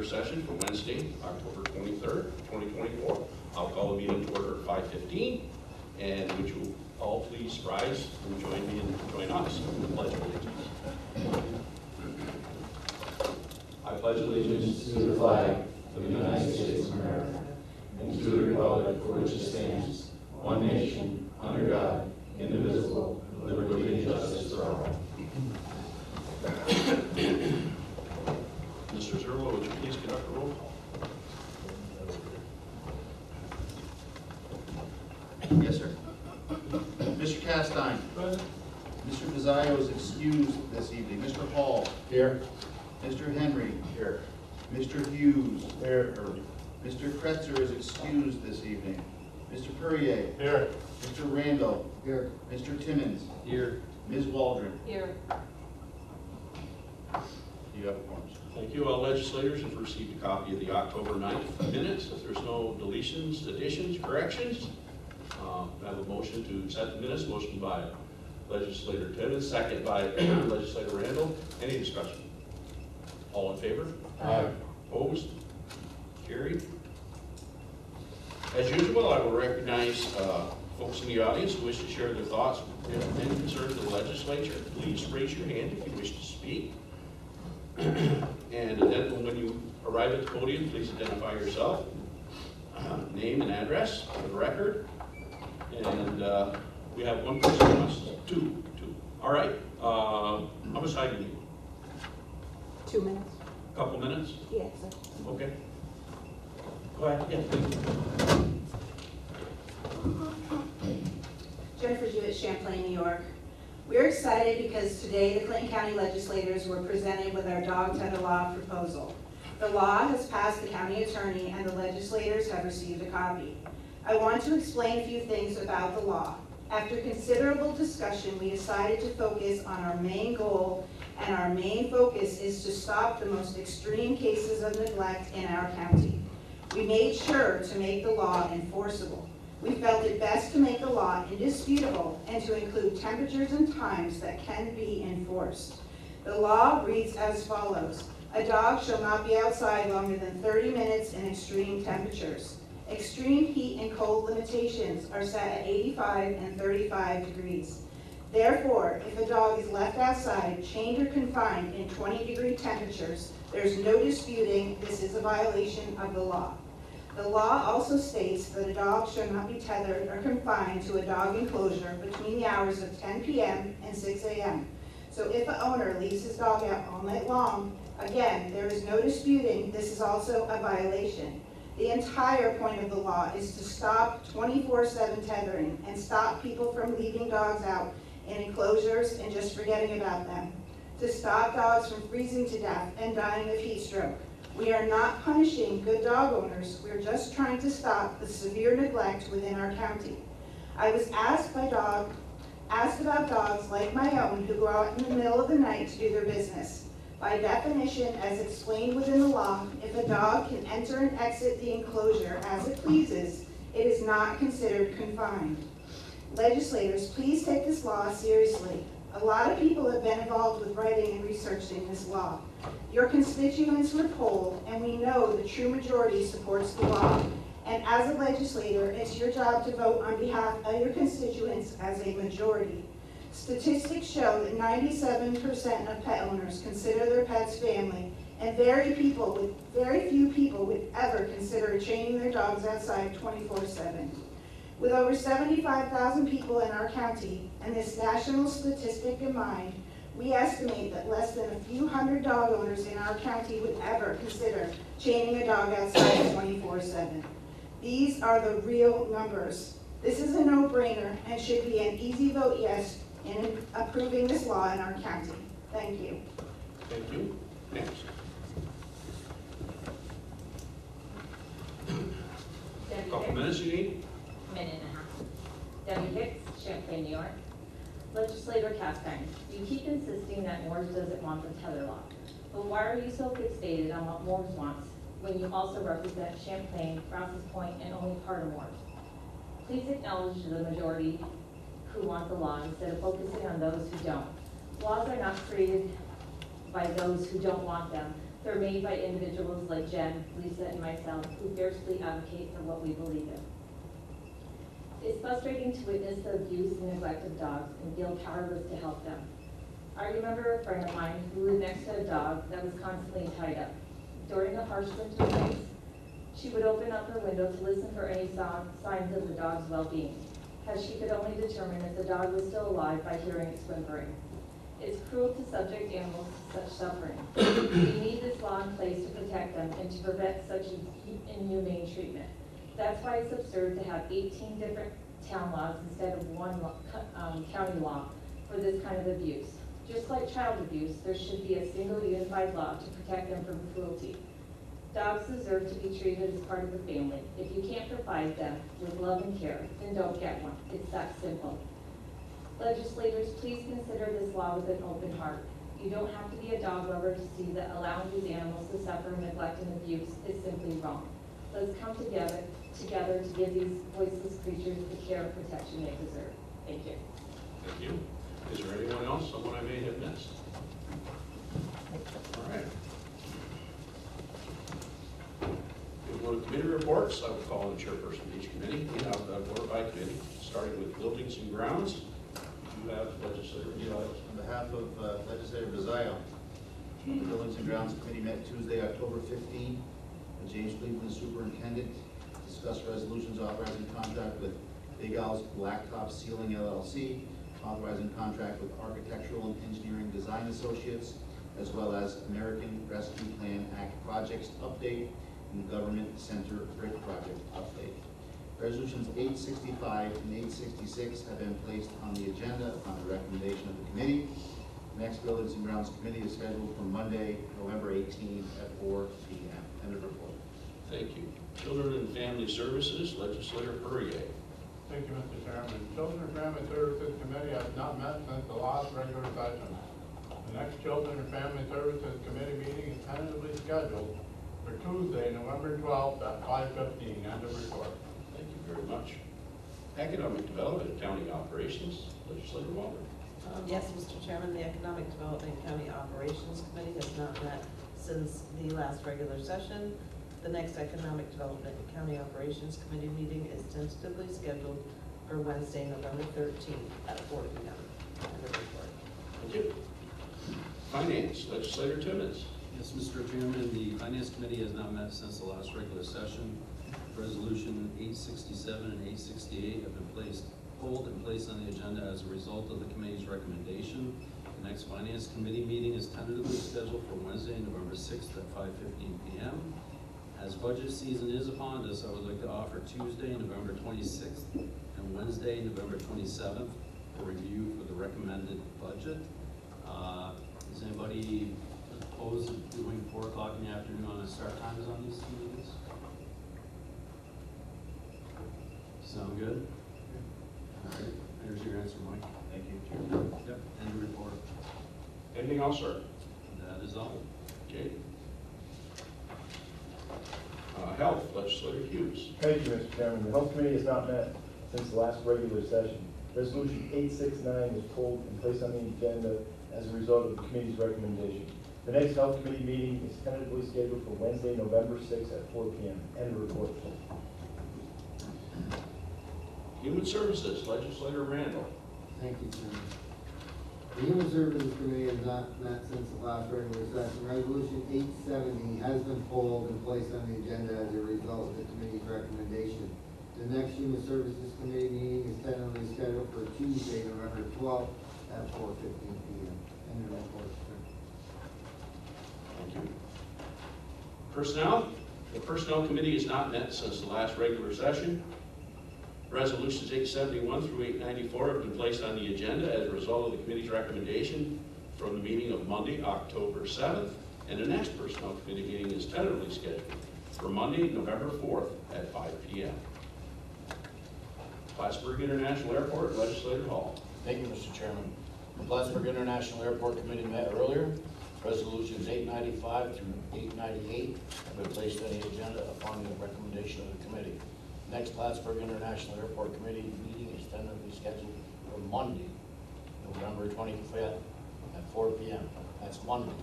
regular session for Wednesday, October 23rd, 2024. I'll call the meeting to order at 5:15, and would you all please rise and join me and join us in the Pledge of Allegiance. I pledge allegiance To the flag of the United States of America and to the republic for which it stands, one nation, under God, indivisible, with liberty and justice for all. Mr. Zerlo, would you please conduct a roll call? Yes, sir. Mr. Castine. Mr. Pizzaio is excused this evening. Mr. Hall. Here. Mr. Henry. Here. Mr. Hughes. Here. Mr. Kretzer is excused this evening. Mr. Perrier. Here. Mr. Randall. Here. Mr. Timmons. Here. Ms. Waldron. Here. You have a quorum, sir. Thank you. All legislators have received a copy of the October 9th minutes. If there's no deletions, additions, corrections, I have a motion to accept the minutes. Motion by Legislator Timmons, second by Legislator Randall. Any discussion? All in favor? Aye. Opposed? Carried. As usual, I will recognize folks in the audience who wish to share their thoughts and concerns of the legislature. Please raise your hand if you wish to speak. And then when you arrive at the podium, please identify yourself, name and address for the record. And we have one person who wants two. All right. How much time do you need? 2 minutes. Couple minutes? Yes, sir. Okay. Go ahead. Yeah, please. Jennifer Jewett, Champlain, New York. We're excited because today the Clinton County legislators were presented with our dog tether law proposal. The law has passed the county attorney and the legislators have received a copy. I want to explain a few things about the law. After considerable discussion, we decided to focus on our main goal, and our main focus is to stop the most extreme cases of neglect in our county. We made sure to make the law enforceable. We felt it best to make the law indisputable and to include temperatures and times that can be enforced. The law reads as follows. A dog shall not be outside longer than 30 minutes in extreme temperatures. Extreme heat and cold limitations are set at 85 and 35 degrees. Therefore, if a dog is left outside, chained or confined in 20-degree temperatures, there's no disputing this is a violation of the law. The law also states that a dog shall not be tethered or confined to a dog enclosure between the hours of 10 p.m. and 6 a.m. So if an owner leaves his dog out all night long, again, there is no disputing this is also a violation. The entire point of the law is to stop 24/7 tethering and stop people from leaving dogs out in enclosures and just forgetting about them. To stop dogs from freezing to death and dying of heat stroke. We are not punishing good dog owners, we're just trying to stop the severe neglect within our county. I was asked about dogs like my own who go out in the middle of the night to do their business. By definition, as explained within the law, if a dog can enter and exit the enclosure as it pleases, it is not considered confined. Legislators, please take this law seriously. A lot of people have been involved with writing and researching this law. Your constituents were polled, and we know the true majority supports the law. And as a legislator, it's your job to vote on behalf of your constituents as a majority. Statistics show that 97% of pet owners consider their pets family, and very few people would ever consider chaining their dogs outside 24/7. With over 75,000 people in our county, and this national statistic in mind, we estimate that less than a few hundred dog owners in our county would ever consider chaining a dog outside 24/7. These are the real numbers. This is a no-brainer and should be an easy vote yes in approving this law in our county. Thank you. Thank you. Next. Debbie Couple Hicks, minutes you need? minute and a half. Debbie Hicks, Champlain, New York. Legislator Castine, you keep insisting that Moores doesn't want the tether law. But why are you so fixated on what Moores wants when you also represent Champlain, Rouse's Point, and only part of Moores? Please acknowledge the majority who want the law instead of focusing on those who don't. Laws are not created by those who don't want them, They're made by individuals like Jen, Lisa, and myself who fiercely advocate for what we believe in. It's frustrating to witness the abuse and neglect of dogs and feel powerless to help them. I remember a friend of mine who lived next to a dog that was constantly tied up. During the harsh winter nights, she would open up her window to listen for any signs of the dog's well-being, as she could only determine if the dog was still alive by hearing its whimpering. It's cruel to subject animals to such suffering. We need this law in place to protect them and to prevent such inhumane treatment. That's why it's absurd to have 18 different town laws instead of one county law for this kind of abuse. Just like child abuse, there should be a single unified law to protect them from cruelty. Dogs deserve to be treated as part of the family. If you can't provide them with love and care, then don't get one. It's that simple. Legislators, please consider this law with an open heart. You don't have to be a dog lover to see that allowing these animals to suffer neglect and abuse is simply wrong. Let's come together to give these voiceless creatures the care and protection they deserve. Thank you. Thank you. Is there anyone else, someone I may have missed? All right. We'll go to committee reports. I will call on the chairperson of each committee, and I'll go by committee, starting with buildings and grounds. You have legislator. On behalf of Legislator Bizzio, the Buildings and Grounds Committee met Tuesday, October 15. James Cleveland, Superintendent, discussed resolutions authorizing contract with Big Al's Blacktop Ceiling LLC, authorizing contract with Architectural and Engineering Design Associates, as well as American Rescue Plan Act projects update and Government Center Bridge project update. Resolutions 865 and 866 have been placed on the agenda upon the recommendation of the committee. The next Buildings and Grounds Committee is scheduled for Monday, November 18th at 4 p.m. End of report. Thank you. Children and Family Services, Legislator Perrier. Thank you, Mr. Chairman. Children and Family Services Committee has not met since the last regular session. The next Children and Family Services Committee meeting is tentatively scheduled for Tuesday, November 12th at 5:15. End of report. Thank you very much. Economic Development, County Operations, Legislator Walker. Yes, Mr. Chairman, the Economic Development County Operations Committee has not met since the last regular session. The next Economic Development County Operations Committee meeting is tentatively scheduled for Wednesday, November 13th at 4 p.m. End of report. Thank you. Finance, Legislator Timmons. Yes, Mr. Chairman, the Finance Committee has not met since the last regular session. Resolution 867 and 868 have been pulled and placed on the agenda as a result of the committee's recommendation. The next Finance Committee meeting is tentatively scheduled for Wednesday, November 6th at 5:15 p.m. As budget season is upon us, I would like to offer Tuesday, November 26th and Wednesday, November 27th for review for the recommended budget. Is anybody opposed to doing 4 o'clock in the afternoon on the start times on these two meetings? Sound good? All right, there's your answer, Mike. Thank you. Yep, end of report. Anything else, sir? That is all. Okay. Health, Legislator Hughes. Thank you, Mr. Chairman. The Health Committee has not met since the last regular session. Resolution 869 was pulled and placed on the agenda as a result of the committee's recommendation. The next Health Committee meeting is tentatively scheduled for Wednesday, November 6th at 4 p.m. End of report. Human Services, Legislator Randall. Thank you, Chairman. The Human Services Committee has not met since the last regular session. Resolution 870 has been pulled and placed on the agenda as a result of the committee's recommendation. The next Human Services Committee meeting is tentatively scheduled for Tuesday, November 12th at 4:15 p.m. End of report, sir. Thank you. Personnel, the Personnel Committee has not met since the last regular session. Resolutions 871 through 894 have been placed on the agenda as a result of the committee's recommendation from the meeting of Monday, October 7th, and the next Personnel Committee meeting is tentatively scheduled for Monday, November 4th at 5 p.m. Plattsburgh International Airport, Legislator Hall. Thank you, Mr. Chairman. The Plattsburgh International Airport Committee met earlier. Resolutions 895 through 898 have been placed on the agenda upon the recommendation of the committee. Next Plattsburgh International Airport Committee meeting is tentatively scheduled for Monday, November 25th at 4 p.m. That's Monday.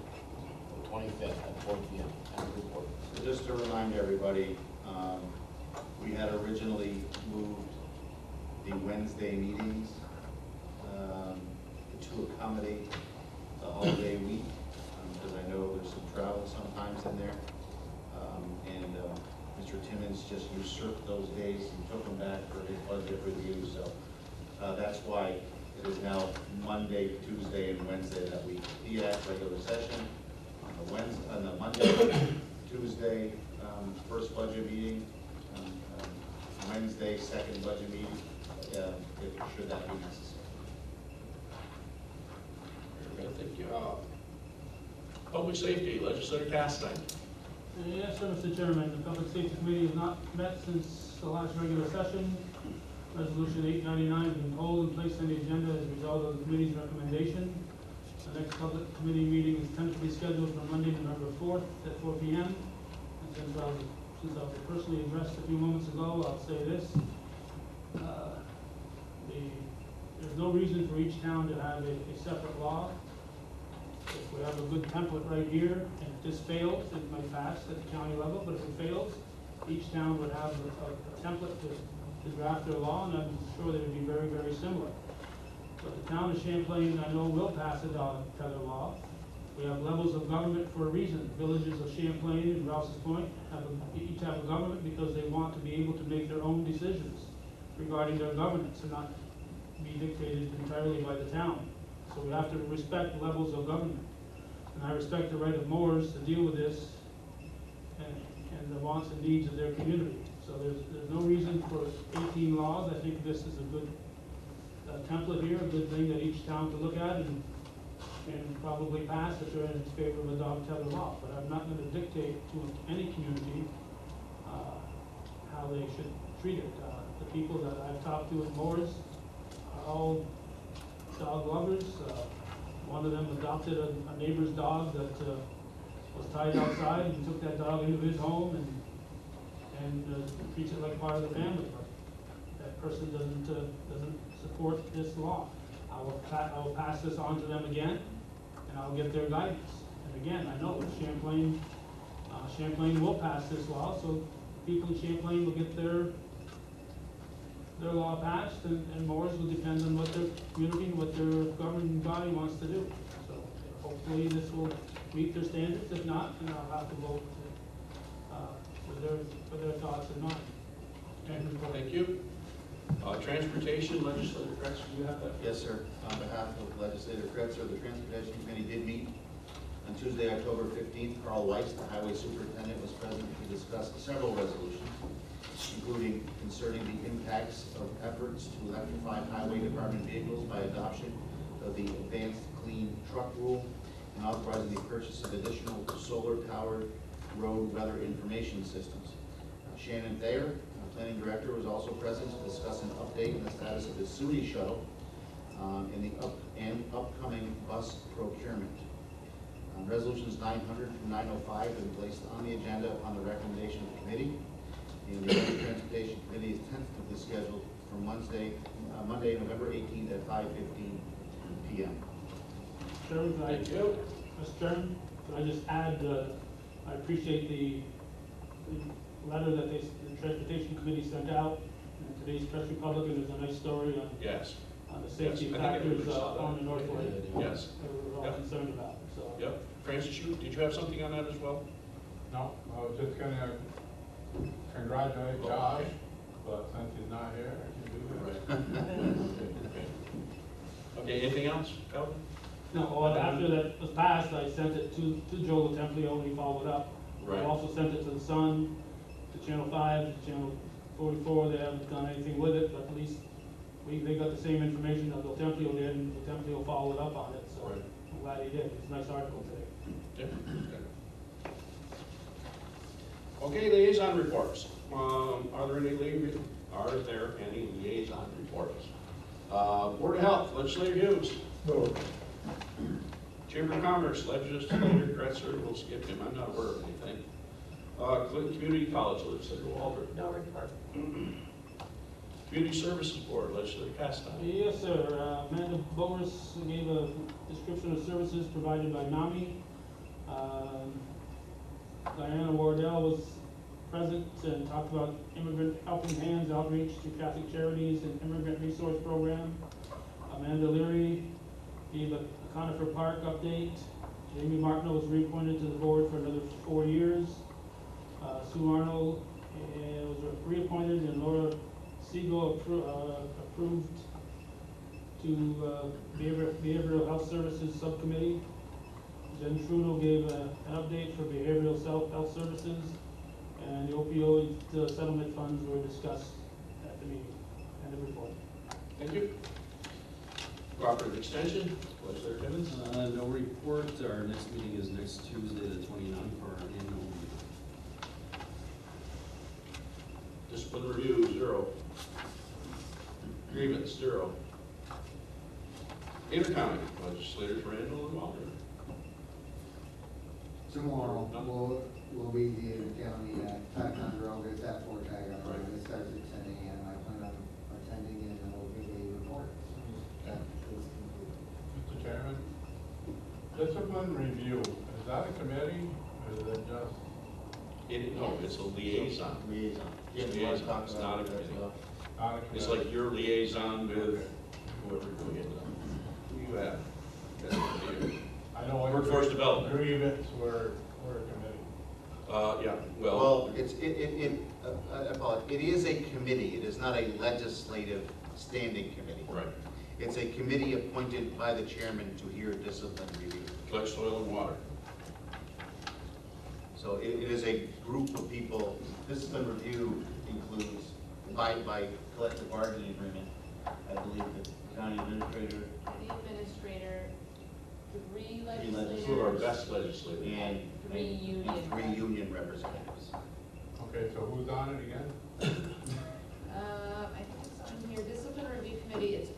25th at 4 p.m. End of report. So just to remind everybody, we had originally moved the Wednesday meetings to accommodate the holiday week, because I know there's some travel sometimes in there. And Mr. Timmons just usurped those days and took them back for his budget review. So that's why it is now Monday, Tuesday, and Wednesday that we be at regular session. On the Monday, Tuesday, first budget meeting, Wednesday, second budget meeting, should that be necessary. Very good, thank you. Public Safety, Legislator Castine. Yes, sir, Mr. Chairman. The Public Safety Committee has not met since the last regular session. Resolution 899 has been pulled and placed on the agenda as a result of the committee's recommendation. The next public committee meeting is tentatively scheduled for Monday, November 4th at 4 p.m. And since I was personally addressed a few moments ago, I'll say this. There's no reason for each town to have a separate law. If we have a good template right here, and if this fails, it might pass at the county level, but if it fails, each town would have a template to draft their law, and I'm sure they would be very, very similar. But the town of Champlain, I know, will pass a dog tether law. We have levels of government for a reason. Villages of Champlain and Rouse's Point each have a government because they want to be able to make their own decisions regarding their governance and not be dictated entirely by the town. So we have to respect levels of government. And I respect the right of Moors to deal with this and the wants and needs of their community. So there's no reason for 18 laws. I think this is a good template here, a good thing that each town can look at and probably pass if they're in favor of a dog tether law. But I'm not going to dictate to any community how they should treat it. The people that I've talked to in Moors are all dog lovers. One of them adopted a neighbor's dog that was tied outside, and took that dog into his home and treats it like part of the family. But that person doesn't support this law. I will pass this on to them again, and I'll get their guidance. And again, I know Champlain will pass this law, so people in Champlain will get their law passed, and Moors will depend on what their community and what their governing body wants to do. So hopefully this will meet their standards. If not, then I'll have to vote with their thoughts in mind. Thank you. Transportation, Legislator Kretzer, do you have that? Yes, sir. On behalf of Legislator Kretzer, the Transportation Committee did meet on Tuesday, October 15th. Carl Weiss, the Highway Superintendent, was present to discuss several resolutions, including concerning the impacts of efforts to electrify highway department vehicles by adoption of the Advanced Clean Truck Rule, and authorizing the purchase of additional solar-powered road weather information systems. Shannon Thayer, Planning Director, was also present to discuss an update on the status of the SUNY shuttle and upcoming bus procurement. Resolutions 900 through 905 have been placed on the agenda upon the recommendation of the committee. And the Transportation Committee is tentatively scheduled for Monday, November 18th at 5:15 p.m. Chairman, Thank you. Mr. Chairman, can I just add, I appreciate the letter that the Transportation Committee sent out in today's Press Republican. There's a nice story on Yes. the safety Yes, I think factors everybody saw that. on the North Lake Yes. that we're all Yep. concerned about. So Yep. Francis, did you have something on that as well? No, I was just gonna congratulate Oh, Josh, okay. but since he's not here, I can do that. Okay, anything else, Calvin? no, well, after that was passed, I sent it to Joe Templio, and he followed up. Right. I also sent it to the Sun, to Channel 5, to Channel 44. They haven't done anything with it, but at least they got the same information that the Templio did, and the Templio followed up on it. So Right. I'm glad he did. It's a nice article today. Okay, liaison reports. Are there any liaison reports? Board of Health, Legislator Hughes. No. Chamber of Commerce, Legislator Kretzer, we'll skip him, I'm not aware of anything. Clinton Community College, Legislator Walter. No report. Community Services Board, Legislator Castine. Yes, sir. Amanda Boris gave a description of services provided by NAMI. Diana Wardell was present and talked about immigrant helping hands outreach to Catholic Charities and Immigrant Resource Program. Amanda Leary gave a Conifer Park update. Jamie Martineau was reappointed to the board for another 4 years. Sue Arnold was reappointed, and Laura Siegel approved to Behavioral Health Services Subcommittee. Jen Trudeau gave an update for Behavioral Health Services, and the opioid settlement funds were discussed at the meeting. End of report. Thank you. Cooperative Extension, Legislator Timmons. No report. Our next meeting is next Tuesday, the 29th, for our annual meeting. Discipline Review, 0. Grievance, 0. Intercounty, Legislators Randall and Waldron. Tomorrow, we'll be the county tax under August at Fort Tag. It starts at 10 a.m. I plan on attending and then we'll give a report. That is complete. Mr. Chairman, discipline review, is that a committee or is it just? No, it's a liaison. Liaison. It's a liaison, it's not a committee. Not a committee? It's like your liaison with whoever you have. That's what you- I know Workforce Development. Grievance were a committee. Yeah, Well, I apologize. It is a committee. It is not a legislative standing committee. right. It's a committee appointed by the chairman to hear discipline review. Flesh, soil, and water. So it is a group of people. Discipline review includes, by collective bargaining agreement, I believe the county administrator The administrator, three legislators. Two of our legislators, best legislators. and Three union three reps. union representatives. Okay, so who's on it again? I think it's on here, discipline review committee, it's,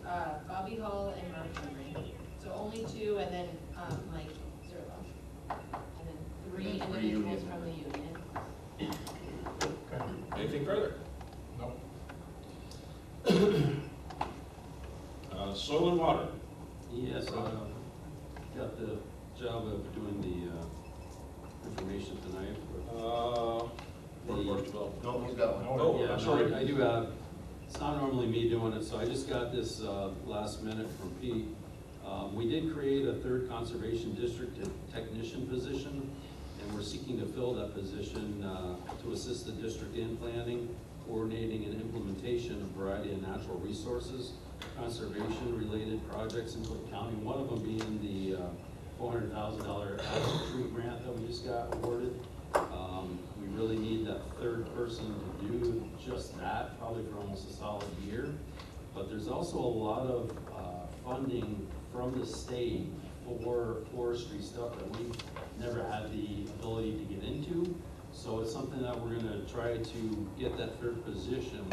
Bobby Hall and Mark Henry. So only two, and then, Mike Zerlo. And then three And then three individuals union from the union. Okay, Anything further? no. Soil and water. Yes, got the job of doing the information tonight. Workforce Development. No, he's got one. Oh, Yeah, I'm no, sorry. I do have, it's not normally me doing it, so I just got this last minute from Pete. We did create a third conservation district technician position, and we're seeking to fill that position to assist the district in planning, coordinating, and implementation of a variety of natural resources, conservation-related projects in Cook County, one of them being the $400,000 Apple Tree grant that we just got awarded. We really need that third person to do just that, probably for almost a solid year. But there's also a lot of funding from the state for forestry stuff that we've never had the ability to get into. So it's something that we're gonna try to get that third position,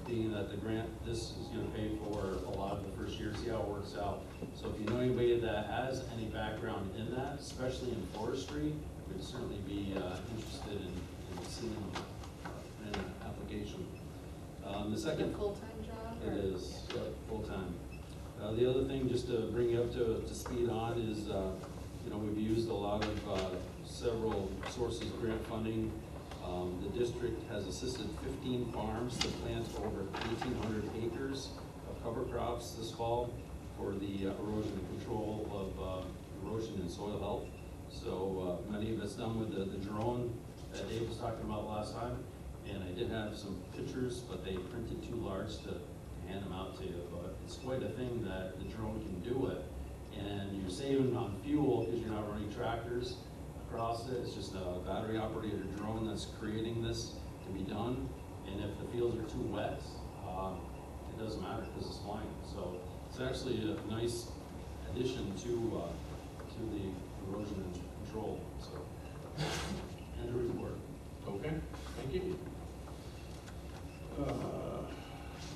being that the grant, this is gonna pay for a lot of the first year, see how it works out. So if you know anybody that has any background in that, especially in forestry, we'd certainly be interested in seeing an application. The Is it a second, full-time job? it or- is full-time. The other thing, just to bring you up to speed on, is, we've used a lot of several sources of grant funding. The district has assisted 15 farms to plant over 1,800 acres of cover crops this fall for the erosion and control of erosion and soil health. So many of it's done with the drone that Dave was talking about last time. And I did have some pictures, but they printed too large to hand them out to you. But it's quite a thing that the drone can do it. And you're saving on fuel because you're not running tractors across it. It's just a battery operated drone that's creating this to be done. And if the fields are too wet, it doesn't matter because it's flying. So it's actually a nice addition to the erosion and control. So, and a report. Okay, thank you.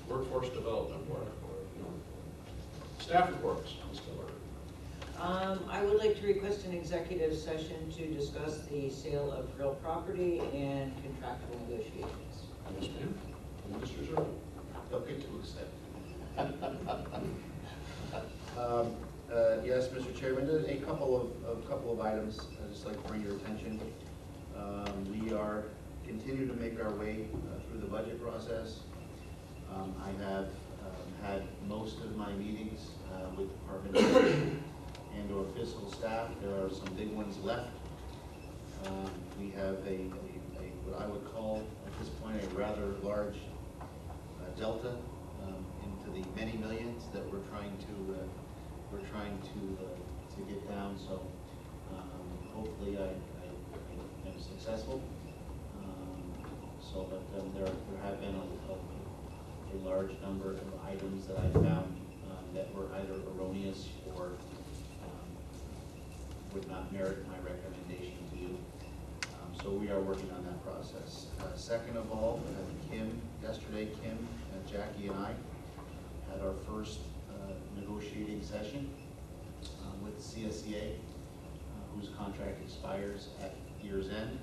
Workforce Development Board. Staff reports, Ms. Keller. I would like to request an executive session to discuss the sale of real property and contractual negotiations. Yes, ma'am. And Mr. Zerlo. Okay, to accept. Yes, Mr. Chairman, a couple of items I'd just like to bring your attention. We are continue to make our way through the budget process. I have had most of my meetings with department heads and or fiscal staff. There are some big ones left. We have what I would call at this point a rather large delta into the many millions that we're trying to get down. So hopefully I am successful. But there have been a large number of items that I found that were either erroneous or would not merit my recommendation to you. So we are working on that process. Second of all, yesterday Kim, Jackie and I had our first negotiating session with CSEA, whose contract expires at year's end.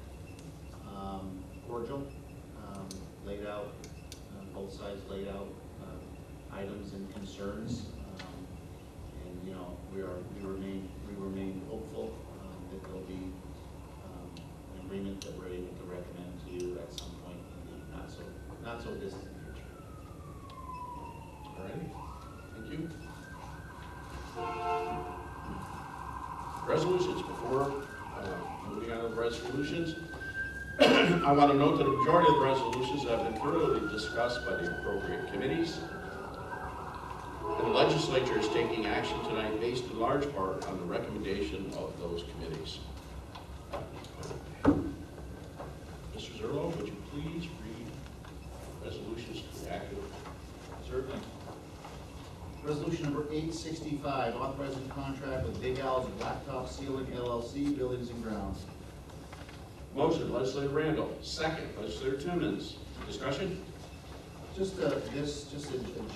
Cordial, laid out, both sides laid out items and concerns, and we remain hopeful that there'll be an agreement that we're able to recommend to you at some point in the not so distant future. All righty, thank you. Resolutions before moving on to the resolutions. I want to note that a majority of the resolutions have been thoroughly discussed by the appropriate committees. And the legislature is taking action tonight based in large part on the recommendation of those committees. Mr. Zerlo, would you please read resolutions to the active? Certainly. Resolution number 865, authorizing contract with Big Al's Blacktop Sealing LLC, Buildings and Grounds. Motion, Legislator Randall. Second, Legislator Timmons. Discussion? Just a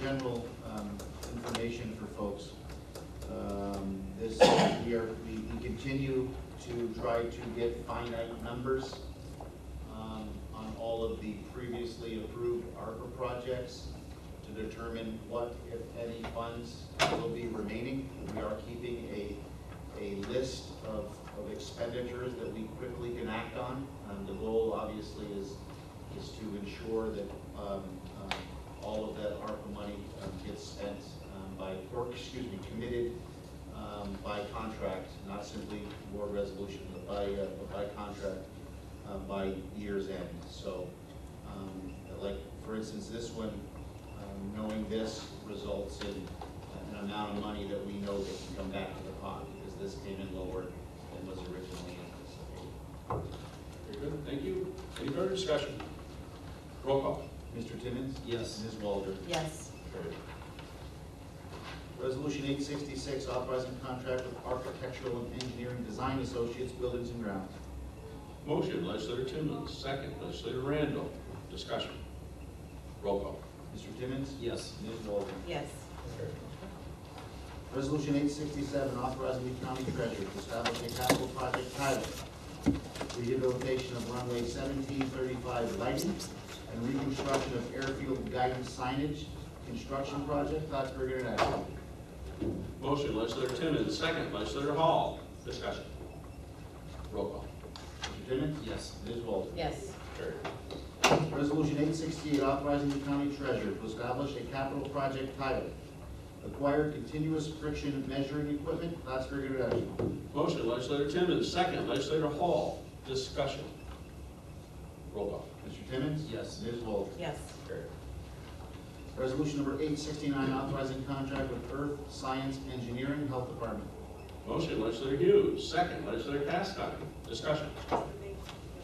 general information for folks. We continue to try to get finite numbers on all of the previously approved ARPA projects to determine what, if any, funds will be remaining. We are keeping a list of expenditures that we quickly can act on. The goal, obviously, is to ensure that all of that ARPA money gets spent committed by contract, not simply board resolution, but by contract by year's end. So, like for instance, this one, knowing this results in an amount of money that we know that can come back to the pot, because this came in lower than was originally anticipated. Very good, thank you. Any further discussion? Roll call. Mr. Timmons? Yes. Ms. Walter? Yes. Carried. Resolution 866, authorizing contract with Architectural and Engineering Design Associates, Buildings and Grounds. Motion, Legislator Timmons. Second, Legislator Randall. Discussion. Roll call. Mr. Timmons? Yes. Ms. Walter? Yes. Resolution 867, authorizing the county treasurer to establish a capital project title, rehabilitation of runway 1735 lighting and reconstruction of airfield guidance signage, construction project, Plattsburgh International. Motion, Legislator Timmons. Second, Legislator Hall. Discussion. Roll call. Mr. Timmons? Yes. Ms. Walter? Yes. Carried. Resolution 868, authorizing the county treasurer to establish a capital project title, acquire continuous friction measuring equipment, Plattsburgh International. Motion, Legislator Timmons. Second, Legislator Hall. Discussion. Roll call. Mr. Timmons? Yes. Ms. Walter? Yes. Carried. Resolution number 869, authorizing contract with Earth Science Engineering Health Department. Motion, Legislator Hughes. Second, Legislator Cascon. Discussion.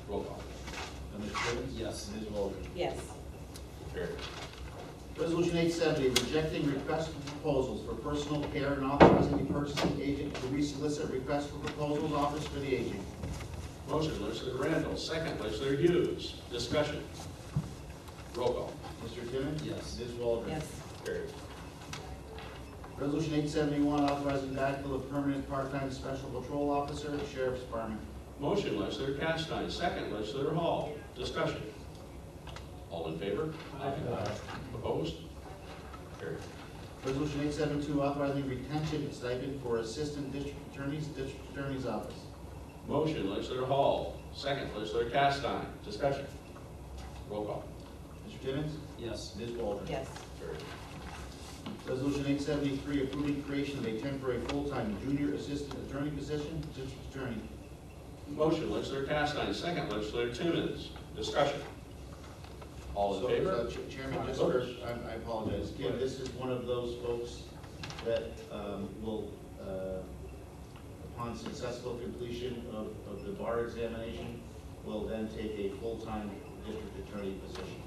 Roll call. Mr. Timmons? Yes. Ms. Walter? Yes. Carried. Resolution 870, rejecting requests for proposals for personal care and authorizing the purchasing agent to resolicit requests for proposals, Office for the Aging. Motion, Legislator Randall. Second, Legislator Hughes. Discussion. Roll call. Mr. Timmons? Yes. Ms. Walter? Yes. Carried. Resolution 871, authorizing backfill of permanent part-time special patrol officer, Sheriff's Department. Motion, Legislator Castine. Second, Legislator Hall. Discussion. All in favor? Aye. Opposed? Carried. Resolution 872, authorizing retention stipend for assistant district attorney's office. Motion, legislator Hall. Second, legislator Castine. Discussion. Roll call. Mr. Timmons? Yes. Ms. Walter? Yes. Carried. Resolution 873, approving creation of a temporary full-time junior assistant attorney position, district attorney. Motion, legislator Castine. Second, legislator Timmons. Discussion. All in So, favor? Chairman, just for, I apologize, Kim, this is one of those folks that will, upon successful completion of the bar examination, will then take a full-time district attorney position.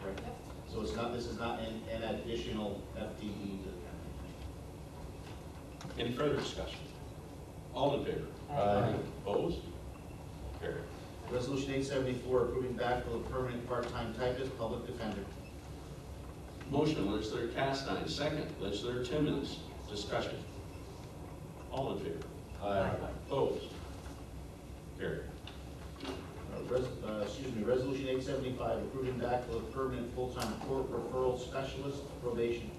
Correct? So it's not, this is not an additional FTE to the Any further discussion? All in favor? Aye. Opposed? Carried. Resolution 874, approving backfill of permanent part-time typist, public defender. Motion, legislator Castine. Second, legislator Timmons. Discussion. All in favor? Aye. Opposed? Carried. Resolution 875, approving backfill of permanent full-time court referral specialist, probation.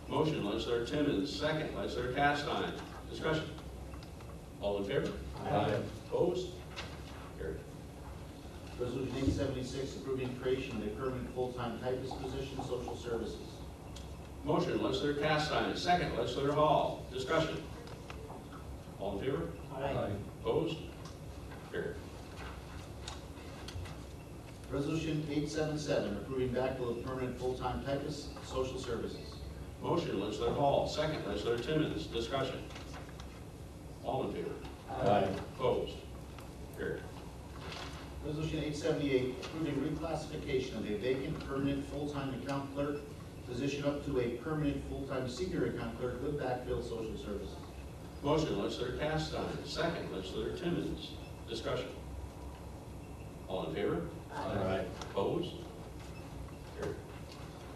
Motion, legislator Timmons. Second, legislator Castine. Discussion. All in favor? Aye. Opposed? Carried. Resolution 876, approving creation of a permanent full-time typist position, social services. Motion, legislator Castine. Second, legislator Hall. Discussion. All in favor? Aye. Opposed? Carried. Resolution 877, approving backfill of permanent full-time typist, social services. Motion, legislator Hall. Second, legislator Timmons. Discussion. All in favor? Aye. Opposed? Carried. Resolution 878, approving reclassification of a vacant permanent full-time account clerk position up to a permanent full-time senior account clerk with backfill, social services. Motion, legislator Castine. Second, legislator Timmons. Discussion. All in favor? Aye. Opposed? Carried.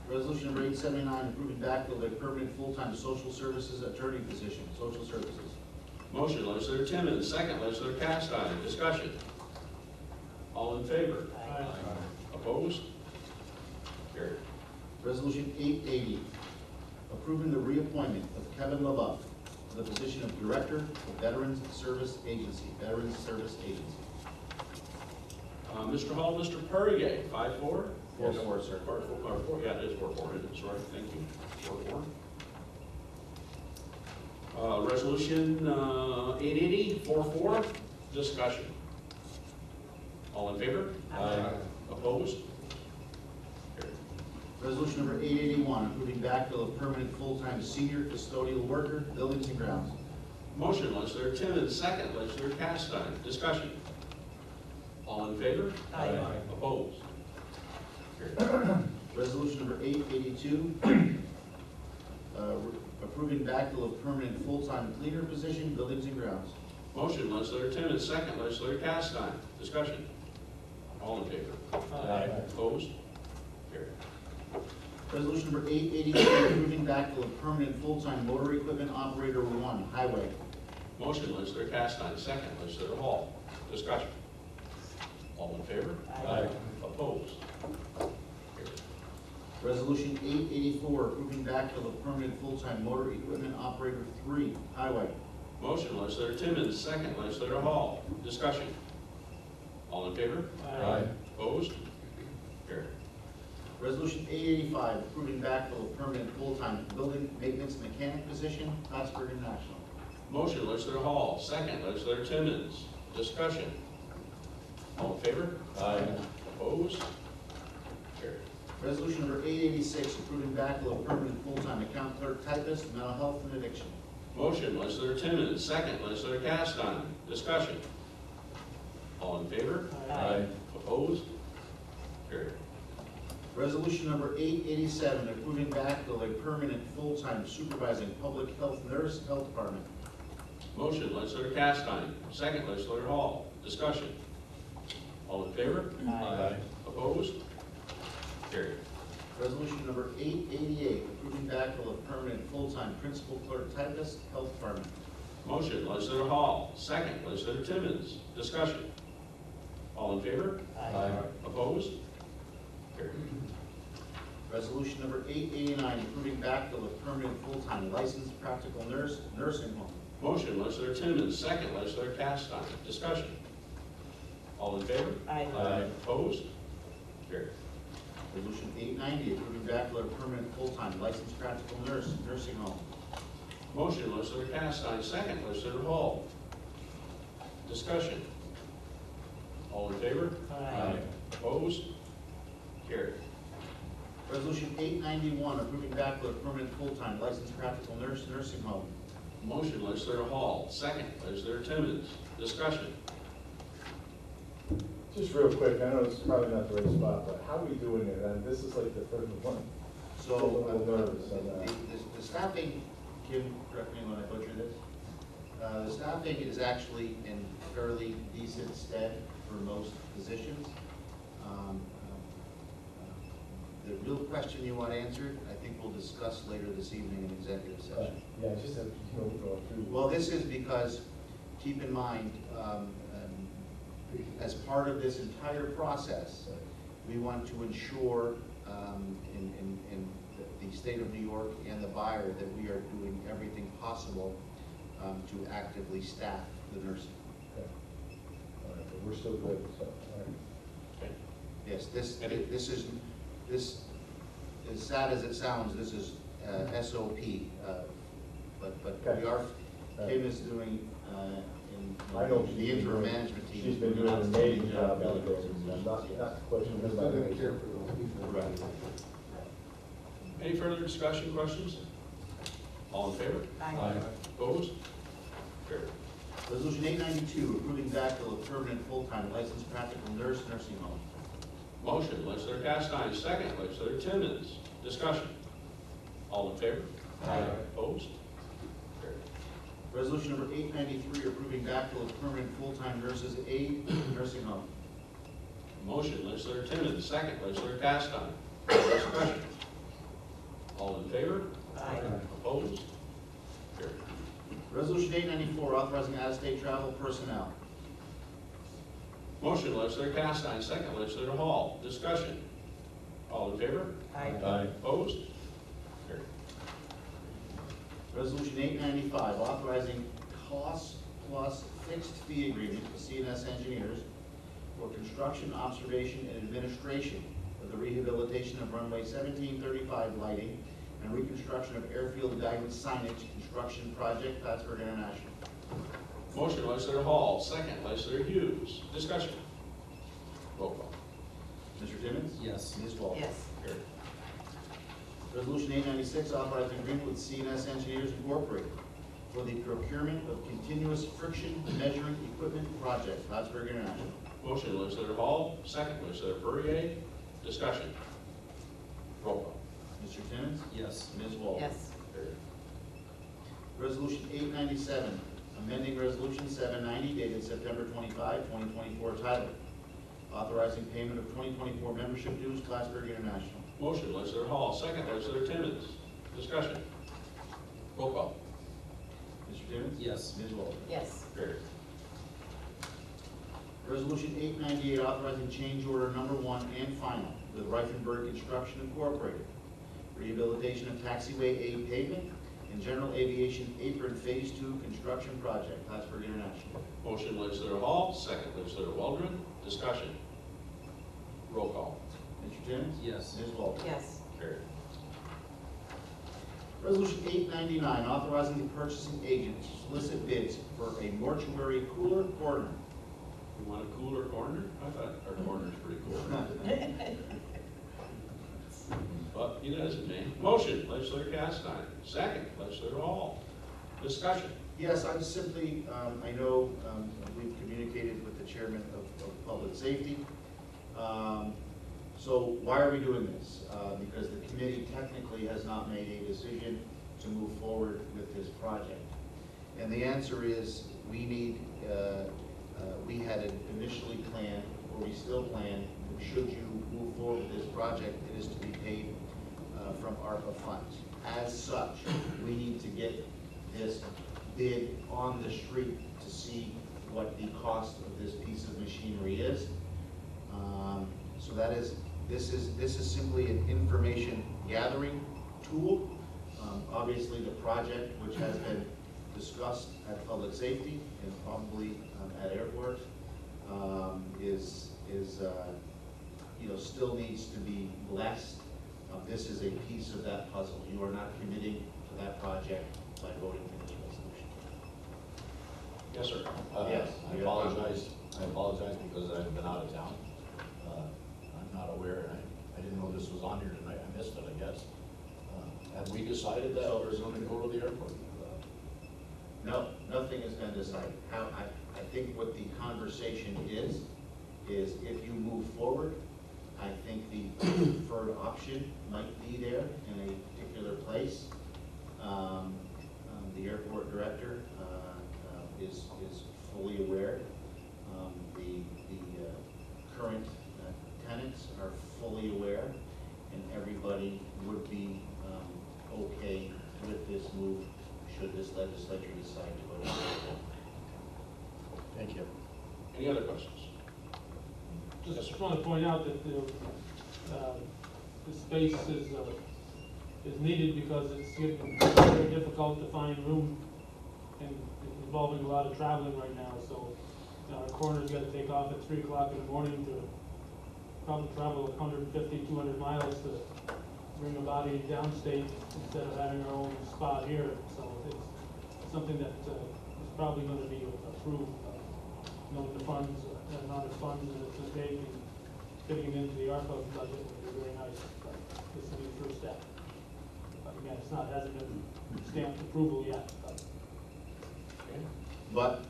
Resolution number 879, approving backfill of a permanent full-time social services attorney position, social services. Motion, legislator Timmons. Second, legislator Castine. Discussion. All in favor? Aye. Opposed? Carried. Resolution 880, approving the reappointment of Kevin LaBeouf to the position of Director of Veterans Service Agency, Veterans Service Agency. Mr. Hall, Mr. Perrier, 5-4? 4-4, sir. 4-4, yeah, it is 4-4, that's right, thank you. 4-4. Resolution 880, 4-4, discussion. All in favor? Aye. Opposed? Carried. Resolution number 881, approving backfill of permanent full-time senior custodial worker, buildings and grounds. Motion, legislator Timmons. Second, legislator Castine. Discussion. All in favor? Aye. Opposed? Carried. Resolution number 882, approving backfill of permanent full-time cleaner position, buildings and grounds. Motion, legislator Timmons. Second, legislator Castine. Discussion. All in favor? Aye. Opposed? Carried. Resolution number 883, approving backfill of permanent full-time motor equipment operator 1, highway. Motion, legislator Castine. Second, legislator Hall. Discussion. All in favor? Aye. Opposed? Carried. Resolution 884, approving backfill of permanent full-time motor equipment operator 3, highway. Motion, legislator Timmons. Second, legislator Hall. Discussion. All in favor? Aye. Opposed? Carried. Resolution 885, approving backfill of permanent full-time building maintenance mechanic position, Plattsburgh International. Motion, legislator Hall. Second, legislator Timmons. Discussion. All in favor? Aye. Opposed? Carried. Resolution number 886, approving backfill of permanent full-time account clerk typist, mental health and addiction. Motion, legislator Timmons. Second, legislator Castine. Discussion. All in favor? Aye. Opposed? Carried. Resolution number 887, approving backfill a permanent full-time supervising public health nurse, health department. Motion, legislator Castine. Second, legislator Hall. Discussion. All in favor? Aye. Opposed? Carried. Resolution number 888, approving backfill of permanent full-time principal clerk typist, health department. Motion, legislator Hall. Second, legislator Timmons. Discussion. All in favor? Aye. Opposed? Carried. Resolution number 889, approving backfill of permanent full-time licensed practical nurse, nursing home. Motion, legislator Timmons, second, legislator Castine. Discussion. All in favor? Aye. Opposed? Carried. Resolution 890, approving backfill of permanent full-time licensed practical nurse, nursing home. Motion, legislator Castine, second, legislator Hall. Discussion. All in favor? Aye. Opposed? Carried. Resolution 891, approving backfill of permanent full-time licensed practical nurse, nursing home. Motion, legislator Hall, second, legislator Timmons. Discussion. Just real quick, I know it's probably not the right spot, but how are we doing it? This is like the third one. So, A little nervous on that. the staffing, Kim, correct me when I butcher this, the staffing is actually in fairly decent stead for most positions. The real question you want answered, I think we'll discuss later this evening in executive session. Yeah, just have, go through. Well, this is because, keep in mind, as part of this entire process, we want to ensure in the state of New York and the buyer that we are doing everything possible to actively staff the nursing. Okay. All right, but we're still good, so, all right. Okay. Yes, this, as sad as it sounds, this is SOP, but we are, Kim is doing, I know in the interim management team. She's been doing an amazing job out there. Not questioning We're her. still gonna care for those people. Right. Any further discussion, questions? All in favor? Aye. Opposed? Carried. Resolution 892, approving backfill of permanent full-time licensed practical nurse, nursing home. Motion, legislator Castine, second, legislator Timmons. Discussion. All in favor? Opposed? Carried. Resolution number 893, approving backfill of permanent full-time nurses aide, nursing home. Motion, legislator Timmons, second, legislator Castine. Discussion. All in favor? Aye. Opposed? Carried. Resolution 894, authorizing out-of-state travel personnel. Motion, legislator Castine, second, legislator Hall. Discussion. All in favor? Aye. Opposed? Carried. Resolution 895, authorizing cost-plus fixed fee agreement with CNS Engineers for construction, observation, and administration of the rehabilitation of runway 1735 lighting and reconstruction of airfield guidance signage construction project, Plattsburgh International. Motion, legislator Hall, second, legislator Hughes. Discussion. Roll call. Mr. Timmons? Yes. Ms. Walsh? Yes. Carried. Resolution 896, authorizing agreement with CNS Engineers Incorporated for the procurement of continuous friction measuring equipment project, Plattsburgh International. Motion, legislator Hall, second, legislator Perrier. Discussion. Roll call. Mr. Timmons? Yes. Ms. Walsh? Yes. Carried. Resolution 897, amending Resolution 790 dated September 25, 2024, titled authorizing payment of 2024 membership dues, Plattsburgh International. Motion, legislator Hall, second, legislator Timmons. Discussion. Roll call. Mr. Timmons? Yes. Ms. Walsh? Yes. Carried. Resolution 898, authorizing change order number 1 and final with Reifenberg Construction Incorporated. Rehabilitation of taxiway aid pavement and general aviation apron Phase 2 construction project, Plattsburgh International. Motion, legislator Hall, second, legislator Waldron. Discussion. Roll call. Mr. Timmons? Yes. Ms. Walsh? Yes. Carried. Resolution 899, authorizing the purchasing agent to solicit bids for a mortuary cooler corner. You want a cooler corner? I thought our corner's pretty cool. But he doesn't, man. Motion, legislator Castine. Second, legislator Hall. Discussion. Yes, I'm simply, I know we've communicated with the chairman of public safety. So why are we doing this? Because the committee technically has not made a decision to move forward with this project. And the answer is, we need, we had initially planned, or we still plan, should you move forward with this project, it is to be paid from ARPA funds. As such, we need to get this bid on the street to see what the cost of this piece of machinery is. So that is This is simply an information gathering tool. Obviously, the project, which has been discussed at public safety and probably at airport, still needs to be blessed. This is a piece of that puzzle. You are not committing to that project by voting for this resolution. Yes, sir. Yes. I apologize because I've been out of town. I'm not aware, and I didn't know this was on here tonight. I missed it, I guess. Have we decided that we're going to go to the airport? No, nothing has been decided. I think what the conversation is if you move forward, I think the preferred option might be there in a particular place. The airport director is fully aware. The current tenants are fully aware, and everybody would be okay with this move should this legislature decide to go down. Thank you. Any other questions? Just want to point out that the space is needed because it's getting very difficult to find room and involving a lot of traveling right now. So our coroner's got to take off at 3 o'clock in the morning to probably travel 150, 200 miles to bring a body downstate instead of having our own spot here. So it's something that is probably going to be approved. Knowing the funds, the amount of funds that it's going to take and fitting it into the ARPA budget would be very nice. But this will be the first step. But again, hasn't been stamped approval yet. But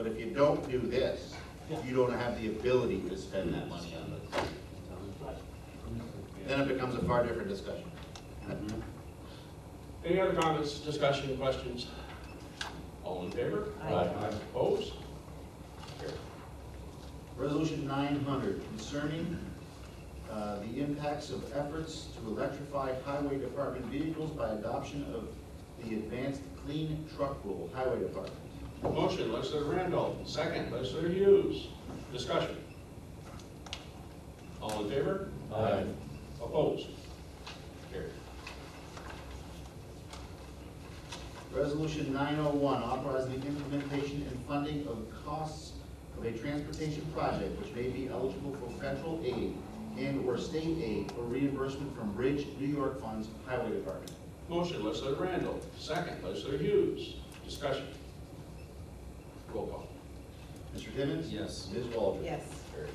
if you don't do this, Yeah. you don't have the ability to spend that money on this. Right. Then it becomes a far different discussion. Any other comments, discussion, questions? All in favor? Aye. Opposed? Carried. Resolution 900 concerning the impacts of efforts to electrify highway department vehicles by adoption of the advanced clean truck rule, highway department. Motion, legislator Randall. Second, legislator Hughes. Discussion. All in favor? Aye. Opposed? Carried. Resolution 901 authorizing the implementation and funding of costs of a transportation project which may be eligible for federal aid and or state aid or reimbursement from Bridge New York Funds, Highway Department. Motion, legislator Randall. Second, legislator Hughes. Discussion. Roll call. Mr. Timmons? Yes. Ms. Waldron? Yes. Carried.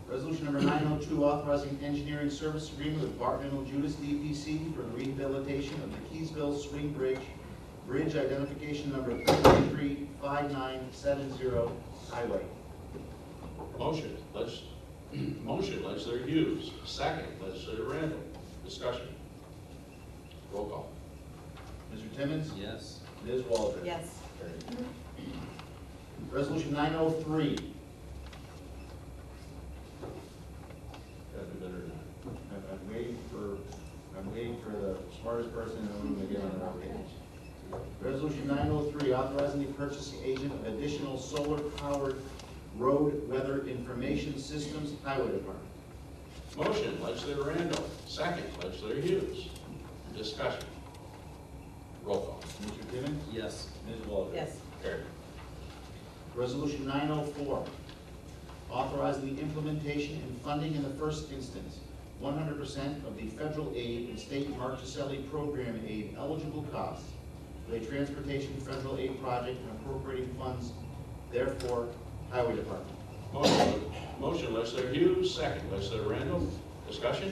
Resolution number 902, authorizing engineering service agreement with Barton & Judas DPC for the rehabilitation of the Keysville Swing Bridge, bridge identification number 3935970, highway. Motion, legislator Hughes. Second, legislator Randall. Discussion. Roll call. Mr. Timmons? Yes. Ms. Waldron? Yes. Carried. Resolution 903. Gotta be better than that. I'm waiting for the smartest person in the room to get on the right page. Resolution 903, authorizing the purchasing agent of additional solar-powered road weather information systems, highway department. Motion, legislator Randall. Second, legislator Hughes. Discussion. Roll call. Mr. Timmons? Yes. Ms. Waldron? Yes. Carried. Resolution 904, authorizing the implementation and funding in the first instance, 100% of the federal aid and state Marchicelli program aid eligible costs for a transportation federal aid project and appropriating funds, therefore, highway department. Motion, legislator Hughes. Second, legislator Randall. Discussion.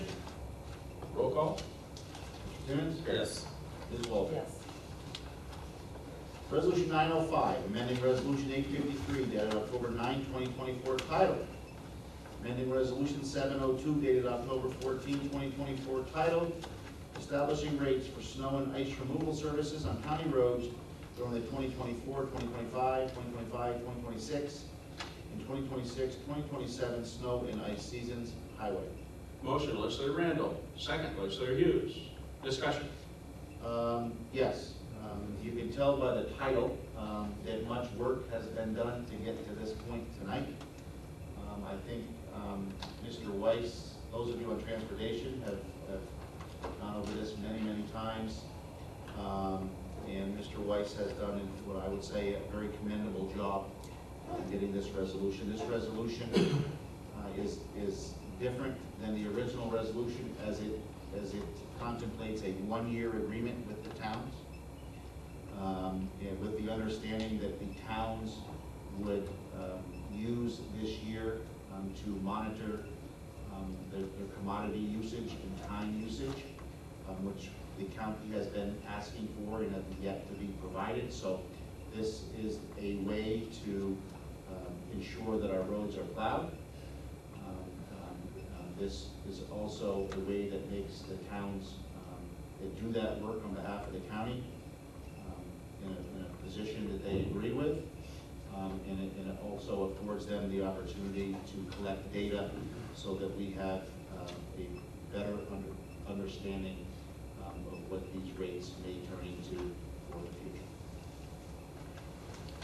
Roll call. Mr. Timmons? Yes. Ms. Waldron? Yes. Resolution 905, amending Resolution 853 dated October 9, 2024, titled, amending Resolution 702 dated October 14, 2024, titled, establishing rates for snow and ice removal services on county roads during the 2024, 2025, 2025, 2026, and 2026, 2027 snow and ice seasons, highway. Motion, legislator Randall. Second, legislator Hughes. Discussion. Yes, you can tell by the title that much work has been done to get to this point tonight. I think Mr. Weiss, those of you on transportation have gone over this many, many times. And Mr. Weiss has done what I would say a very commendable job in getting this resolution. This resolution is different than the original resolution as it contemplates a one-year agreement with the towns. And with the understanding that the towns would use this year to monitor their commodity usage and time usage, which the county has been asking for and have yet to be provided. So this is a way to ensure that our roads are plowed. This is also a way that makes the towns that do that work on behalf of the county in a position that they agree with. And it also affords them the opportunity to collect data so that we have a better understanding of what these rates may turn into for the future.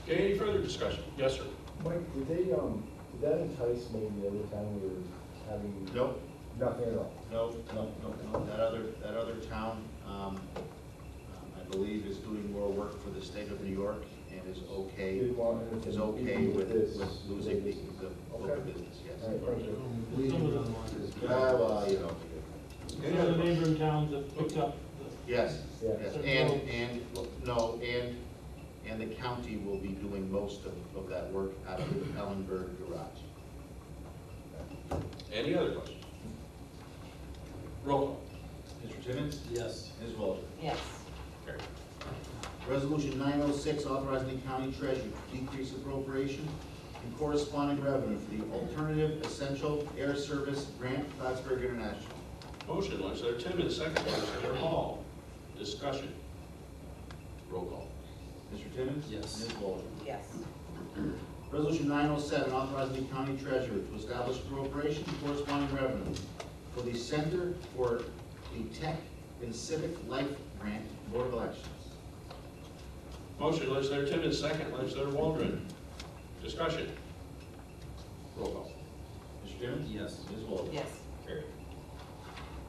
Okay, any further discussion? Yes, sir. Mike, did that entice maybe the other town we were having? Nope. Nothing at all? No. That other town, I believe, is doing more work for the state of New York and is okay with losing the book of business, yes. All right, thank you. Well, you know. Some of the neighboring towns have picked up Yes, Yeah. yes, and the county will be doing most of that work out of the Ellenberg garage. Any other questions? Roll call. Mr. Timmons? Yes. Ms. Walter? Yes. Carried. Resolution 906, authorizing the county treasurer to decrease appropriation and corresponding revenue for the Alternative Essential Air Service Grant, Plattsburgh International. Motion, legislator Timmons, second, legislator Hall. Discussion. Roll call. Mr. Timmons? Yes. Ms. Walter? Yes. Resolution 907, authorizing the county treasurer to establish appropriation and corresponding revenue for the Center for the Tech and Civic Life Grant, Board of Elections. Motion, legislator Timmons, second, legislator Waldron. Discussion. Roll call. Mr. Timmons? Yes. Ms. Walter? Yes. Carried.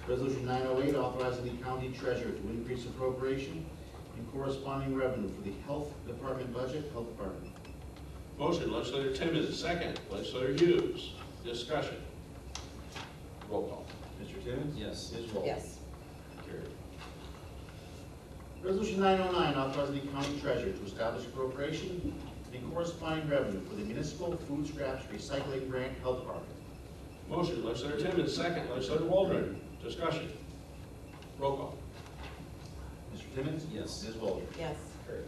Resolution 908, authorizing the county treasurer to increase appropriation and corresponding revenue for the Health Department budget, Health Department. Motion, legislator Timmons, second, legislator Hughes. Discussion. Roll call. Mr. Timmons? Yes. Ms. Walter? Yes. Carried. Resolution 909, authorizing the county treasurer to establish appropriation and corresponding revenue for the Municipal Food Scraps Recycling Grant, Health Department. Motion, legislator Timmons, second, legislator Waldron. Discussion. Roll call. Mr. Timmons? Yes. Ms. Walter? Yes. Carried.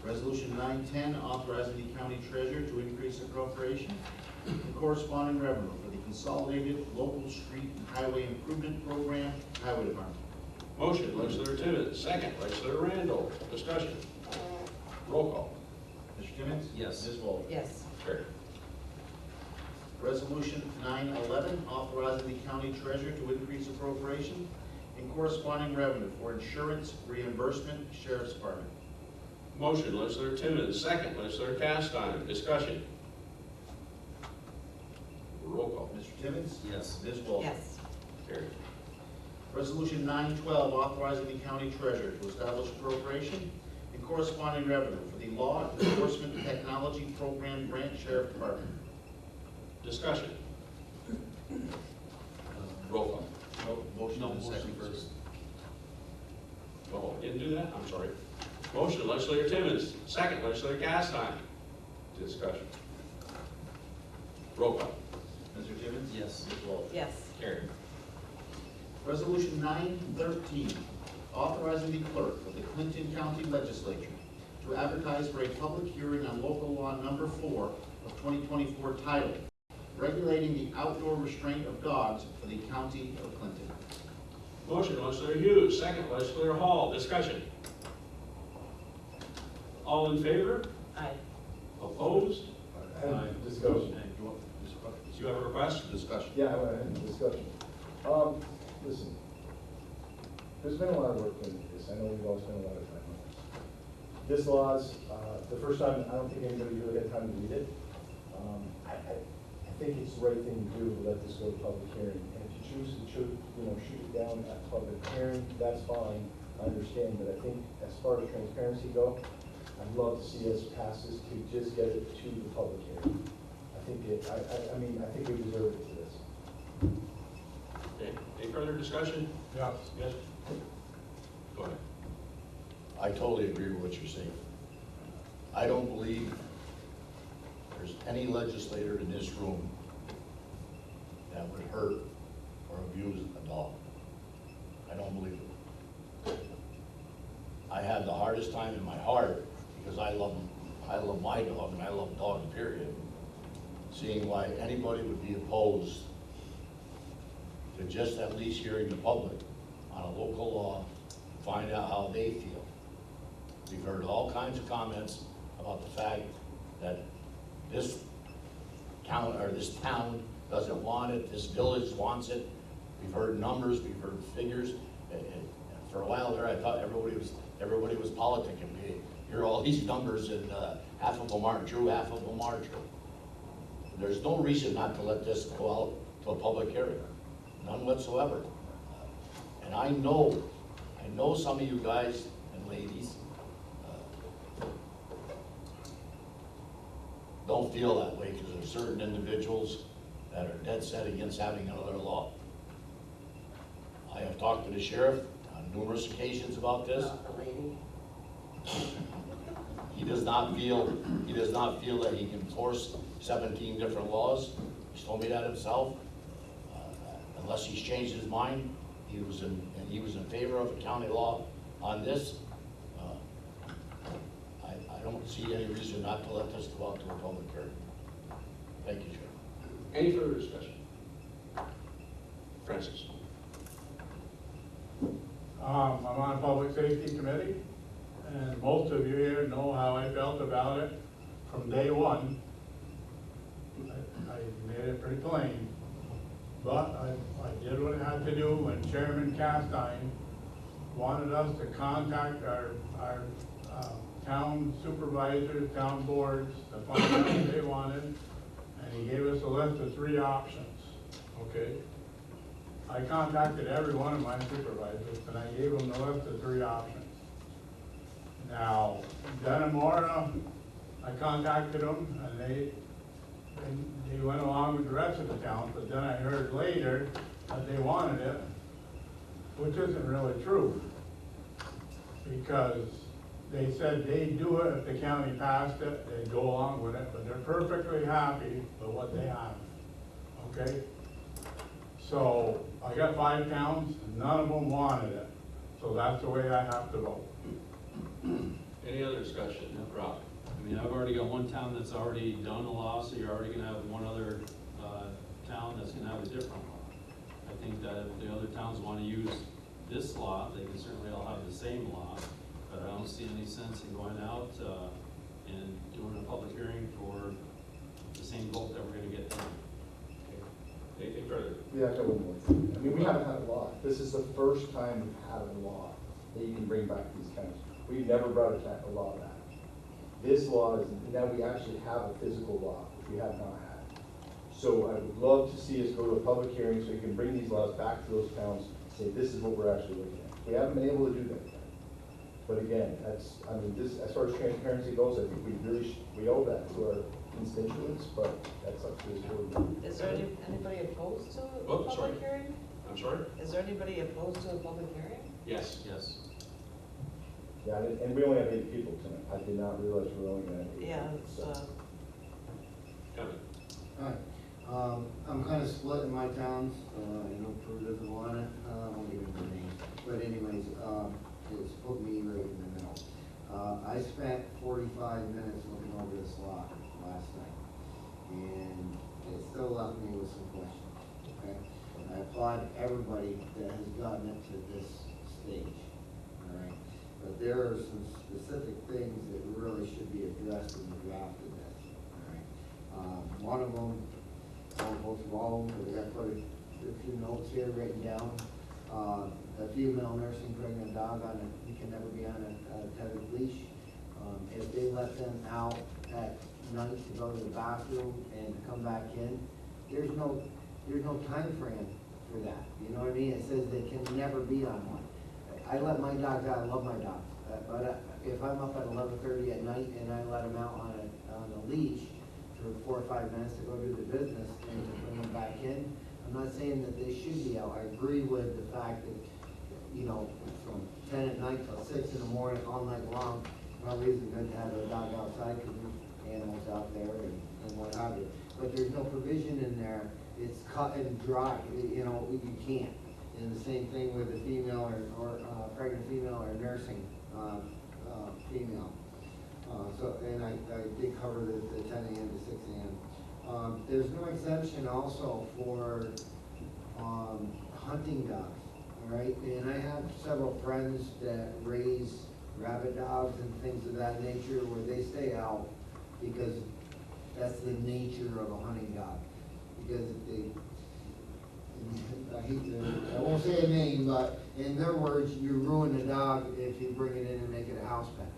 Resolution 910, authorizing the county treasurer to increase appropriation and corresponding revenue for the Consolidated Local Street and Highway Improvement Program, Highway Department. Motion, legislator Timmons, second, legislator Randall. Discussion. Roll call. Mr. Timmons? Yes. Ms. Walter? Yes. Carried. Resolution 911, authorizing the county treasurer to increase appropriation and corresponding revenue for insurance reimbursement, Sheriff's Department. Motion, legislator Timmons, second, legislator Castine. Discussion. Roll call. Mr. Timmons? Yes. Ms. Walter? Yes. Carried. Resolution 912, authorizing the county treasurer to establish appropriation and corresponding revenue for the Law Enforcement Technology Program Grant, Sheriff Department. Discussion. Roll call. Motion No, and motion second first. Oh, didn't do that? I'm sorry. Motion, legislator Timmons, second, legislator Castine. Discussion. Roll call. Mr. Timmons? Yes. Ms. Walter? Yes. Carried. Resolution 913, authorizing the clerk of the Clinton County Legislature to advertise for a public hearing on local law number 4 of 2024 titled Regulating the Outdoor Restraint of Dogs for the County of Clinton. Motion, legislator Hughes, second, legislator Hall. Discussion. All in favor? Aye. Opposed? Discussion. You have a request? Discussion. Yeah, I want to have a discussion. Listen, there's been a lot of work into this. I know we've all spent a lot of time on this. This law's, the first time, I don't think anybody really had time to read it. I think it's the right thing to do to let this go to public hearing. And if you choose to shoot it down at public hearing, that's fine, I understand. But I think as far as transparency go, I'd love to see us pass this to just get it to the public hearing. I think I think we deserve it for this. Okay, any further discussion? Yes. Yes? Go ahead. I totally agree with what you're saying. I don't believe there's any legislator in this room that would hurt or abuse a dog. I don't believe it. I have the hardest time in my heart, because I love my dog and I love dogs, period, seeing why anybody would be opposed to just at least hearing the public on a local law, find out how they feel. We've heard all kinds of comments about the fact that this town doesn't want it, this village wants it. We've heard numbers, we've heard figures. And for a while there, I thought everybody was politicking. We hear all these numbers, and half of them aren't true, half of them are true. There's no reason not to let this go out to a public hearing, none whatsoever. And I know some of you guys and ladies don't feel that way, because there's certain individuals that are dead set against having another law. I have talked to the sheriff on numerous occasions about this. Not the lady. He does not feel that he can force 17 different laws. He's told me that himself. Unless he's changed his mind, he was in favor of a county law on this. I don't see any reason not to let this go out to a public hearing. Thank you, Chair. Any further discussion? Francis? I'm on a public safety committee, and most of you here know how I felt about it from day one. I made it pretty plain, but I did what I had to do when Chairman Castine wanted us to contact our town supervisors, town boards, to find out what they wanted, and he gave us a list of 3 options, okay? I contacted every one of my supervisors, and I gave them the list of 3 options. Now, Denimora, I contacted them, and they went along with the rest of the town, but then I heard later that they wanted it, which isn't really true, because they said they'd do it if the county passed it, they'd go along with it, but they're perfectly happy with what they have, okay? So I got 5 towns, and none of them wanted it, so that's the way I have to vote. Any other discussion? Rob? I mean, I've already got one town that's already done a law, so you're already gonna have one other town that's gonna have a different law. I think that if the other towns wanna use this law, they can certainly all have the same law, but I don't see any sense in going out and doing a public hearing for the same vote that we're gonna get tonight. Anything further? We have to have one more thing. I mean, we haven't had a law. This is the first time we've had a law that you can bring back to these counties. We've never brought a law back. This law is, now we actually have a physical law, which we have not had. So I would love to see us go to a public hearing so we can bring these laws back to those towns and say, this is what we're actually looking at. We haven't been able to do that yet. But again, as far as transparency goes, I think we owe that to our constituents, but that's up to this board. Is there anybody opposed to a Oh, sorry. public hearing? I'm sorry? Is there anybody opposed to a public hearing? Yes. Yes. Yeah, and we only have 8 people tonight. I did not realize we were only going to have 8 Yeah, people. it's, So. Kevin? Alright, I'm kind of split in my towns, Prue doesn't want it, I won't give them names, but anyways, it's put me right in the middle. I spent 45 minutes looking over this law last night, and it still left me with some questions, okay? And I applaud everybody that has gotten it to this stage, alright? But there are some specific things that really should be addressed in the draft of this, alright? One of them, I won't go through all of them, but I got quite a few notes here written down. A female nursing pregnant dog he can never be on a tethered leash. If they let them out at night to go to the bathroom and to come back in, there's no time frame for that. You know what I mean? It says they can never be on one. I let my dogs out, I love my dogs. But if I'm up at 11:30 at night and I let them out on a leash for 4 or 5 minutes to go do the business and to bring them back in, I'm not saying that they should be out. I agree with the fact that, you know, from 10 at night till 6 in the morning, all night long, probably isn't good to have a dog outside because there's animals out there and what have you. But there's no provision in there. It's cut and dry, you know, you can't. And the same thing with a female or pregnant female or nursing female. And I did cover the 10 a.m. to 6 a.m. There's no exemption also for hunting dogs, all right? And I have several friends that raise rabbit dogs and things of that nature where they stay out because that's the nature of a hunting dog. Because I won't say a name, but in their words, you ruin the dog if you bring it in and make it a house pet,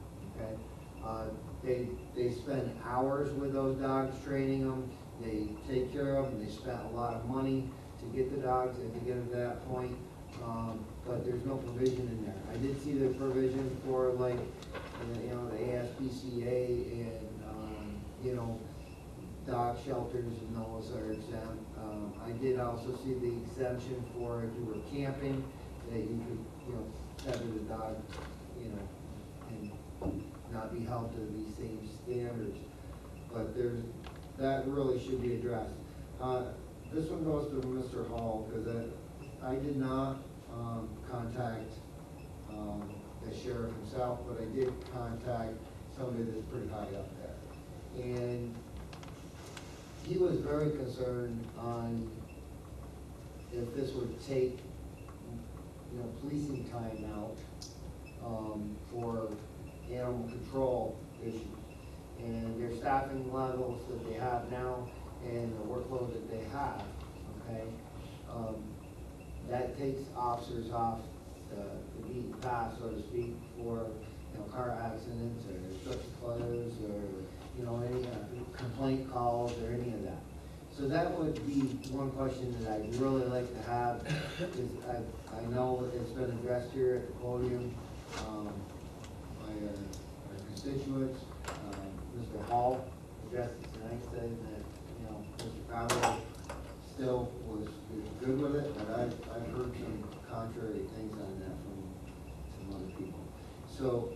okay? They spend hours with those dogs, training them, they take care of them, they spend a lot of money to get the dogs and to get them to that point, but there's no provision in there. I did see the provision for like, you know, the ASPCA and, you know, dog shelters and those are exempt. I did also see the exemption for if you were camping, that you could, you know, tether the dog, you know, and not be held to these same standards. But that really should be addressed. This one goes to Mr. Hall, because I did not contact the sheriff himself, but I did contact somebody that's pretty high up there. And he was very concerned on if this would take, you know, policing time out for animal control issues. And their staffing levels that they have now and the workload that they have, okay, that takes officers off the beaten path, so to speak, for, you know, car accidents or traffic fires or, you know, any complaint calls or any of that. So that would be one question that I'd really like to have, is I know it's been addressed here at the podium by our constituents. Mr. Hall addressed it tonight, saying that, you know, Mr. Powell still was good with it, but I've heard some contrary things on that from some other people. So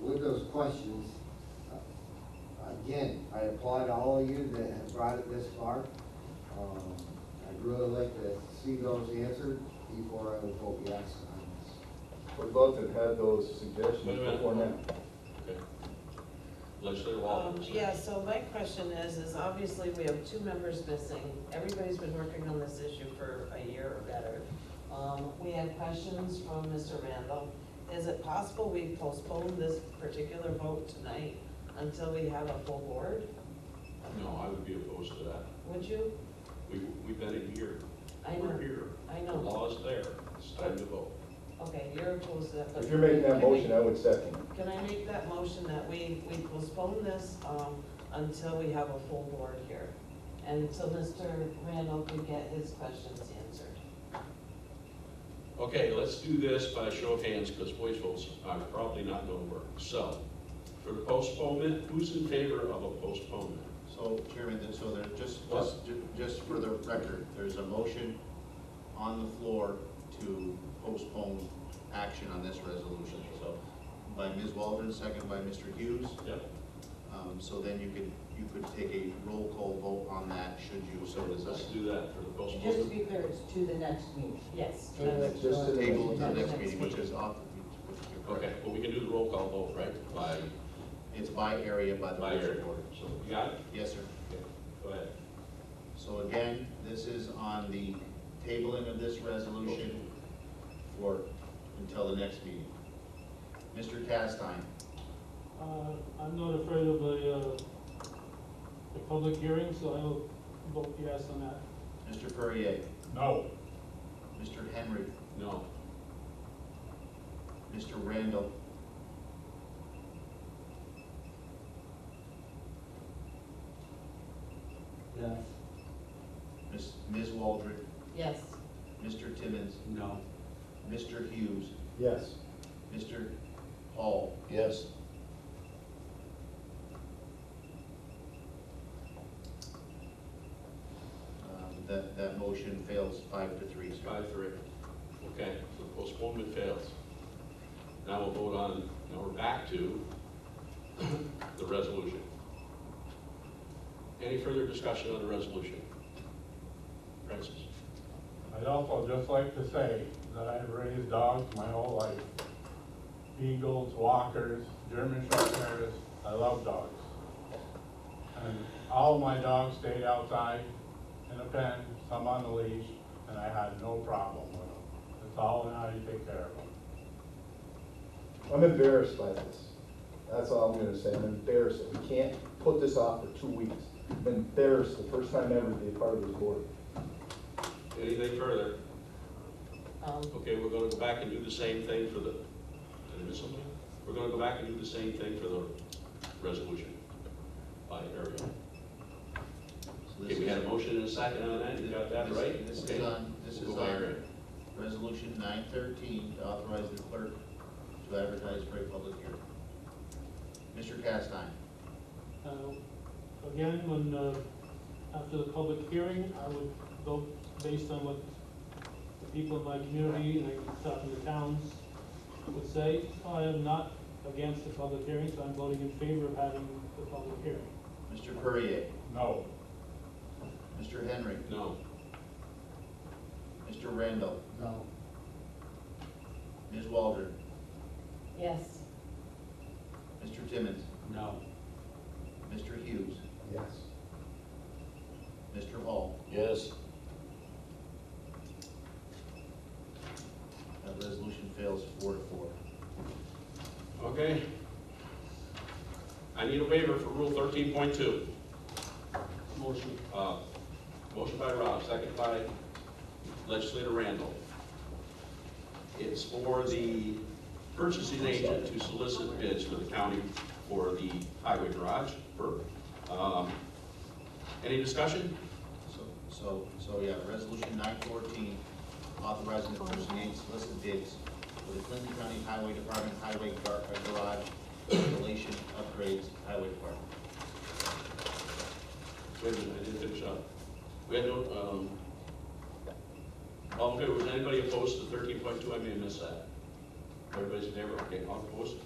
with those questions, again, I applaud all of you that have brought it this far. I'd really like to see those answered before I would vote yes on this. We'd love to have those suggestions Wait a minute. before now. Okay. Legislator Wall. Yeah, so my question is obviously we have 2 members missing. Everybody's been working on this issue for a year or better. We had questions from Mr. Randall. Is it possible we postpone this particular vote tonight until we have a full board? No, I would be opposed to that. Would you? We've been a year. I know. We're here. I know. The law is there. It's time to vote. Okay, you're opposed to that. But If you're making that can we- motion, I would second it. Can I make that motion that we postpone this until we have a full board here? And until Mr. Randall can get his questions answered? Okay, let's do this by show of hands, because voice votes are probably not going to work. So, for the postponement, who's in favor of a postponement? So, Chairman, so there, just for the record, there's a motion on the floor to postpone action on this resolution. So, by Ms. Waldron, second by Mr. Hughes. Yep. So then you could take a roll call vote on that, should you so Let's desire. do that for the Just to postponement. be clear, it's to the next meeting. Yes. Just to the Table to the next next meeting, which is off. Okay, well, we can do the roll call vote, right? By It's by area, by the area. motion order. So, you got it? Yes, sir. Okay, go ahead. So again, this is on the tabling of this resolution for, until the next meeting. Mr. Castine, I'm not afraid of a public hearing, so I will vote yes on that. Mr. Perrier, No. Mr. Henry, No. Mr. Randall, Yes. Ms. Waldron, Yes. Mr. Timmons, No. Mr. Hughes, Yes. Mr. Hall, Yes. that motion fails 5-3, sir. 5-3. Okay, so postponement fails. Now we'll vote on, now we're back to the resolution. Any further discussion on the resolution? Francis? I'd also just like to say that I've raised dogs my whole life. Beagles, walkers, German short hairs, I love dogs. And all my dogs stayed outside in a pen, some on the leash, and I had no problem with them. It's all in how you take care of them. I'm embarrassed by this. That's all I'm gonna say. I'm embarrassed that we can't put this off for 2 weeks. I'm embarrassed the first time ever to be a part of this board. Anything further? Um, Okay, we're gonna go back and do the same thing for the, did I miss something? We're gonna go back and do the same thing for the resolution by area. So Okay, we had a motion and a second on that, you got that right? This Okay. is on, this We'll is go by on area. Resolution 913 to authorize the clerk to advertise for a public hearing. Mr. Castine. Again, when, after the public hearing, I would vote based on what the people in my community, and I talk in the towns, would say. I am not against the public hearing, so I'm voting in favor of having the public hearing. Mr. Perrier. No. Mr. Henry. No. Mr. Randall. No. Ms. Waldron. yes. Mr. Timmons. No. Mr. Hughes. Yes. Mr. Hall. Yes. That resolution fails 4-4. Okay. I need a waiver for Rule 13.2. Motion. Motion by Rob, second by Legislator Randall. It's for the purchasing agent to solicit bids for the county for the highway garage. Any discussion? So yeah, resolution 914, authorizing the purchasing agent to solicit bids for the Clinton County Highway Department highway garage installation upgrades, highway department. Wait a minute, I didn't finish up. We had no, all in favor, was anybody opposed to 13.2? I may have missed that. Everybody's in favor? Okay, all opposed?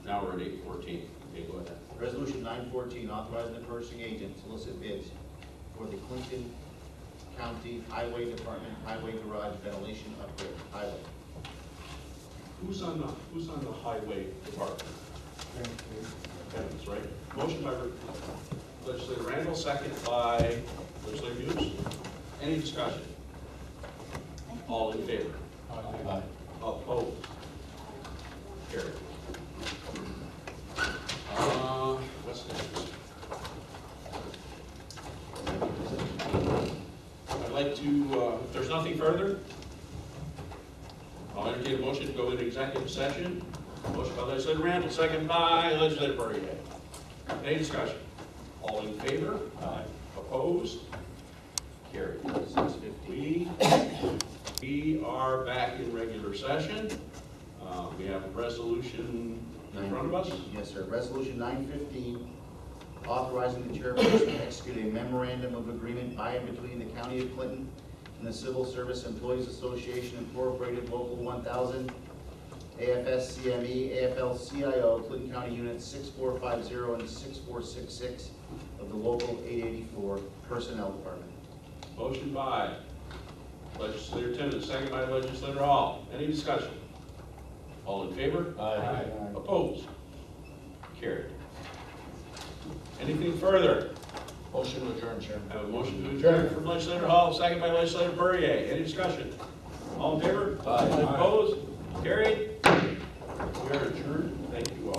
Now we're at 814. Okay, go ahead. Resolution 914, authorizing the purchasing agent to solicit bids for the Clinton County Highway Department highway garage ventilation upgrade, highway. Who's on the highway department? That's right. Motion by Legislator Randall, second by Legislator Hughes. Any discussion? All in favor? Aye. Opposed? Carried. What's next? I'd like to, if there's nothing further, I'll entertain a motion to go into executive session. Motion by Legislator Randall, second by Legislator Perrier. Any discussion? All in favor? Aye. Opposed? Carried. 6:15. We are back in regular session. We have a resolution in front of us. Yes, sir. Resolution 915, authorizing the chairperson to execute a memorandum of agreement by and between the County of Clinton and the Civil Service Employees Association Incorporated Local 1000, AFS-CME, AFL-CIO, Clinton County Units 6450 and 6466 of the Local 884 Personnel Department. Motion by Legislator Timmons, second by Legislator Hall. Any discussion? All in favor? Aye. Opposed? Carried. Anything further? Motion to adjourn, Chairman. I have a motion to adjourn from Legislator Hall, second by Legislator Perrier. Any discussion? All in favor? Aye. Opposed? Carried. We are adjourned. Thank you all.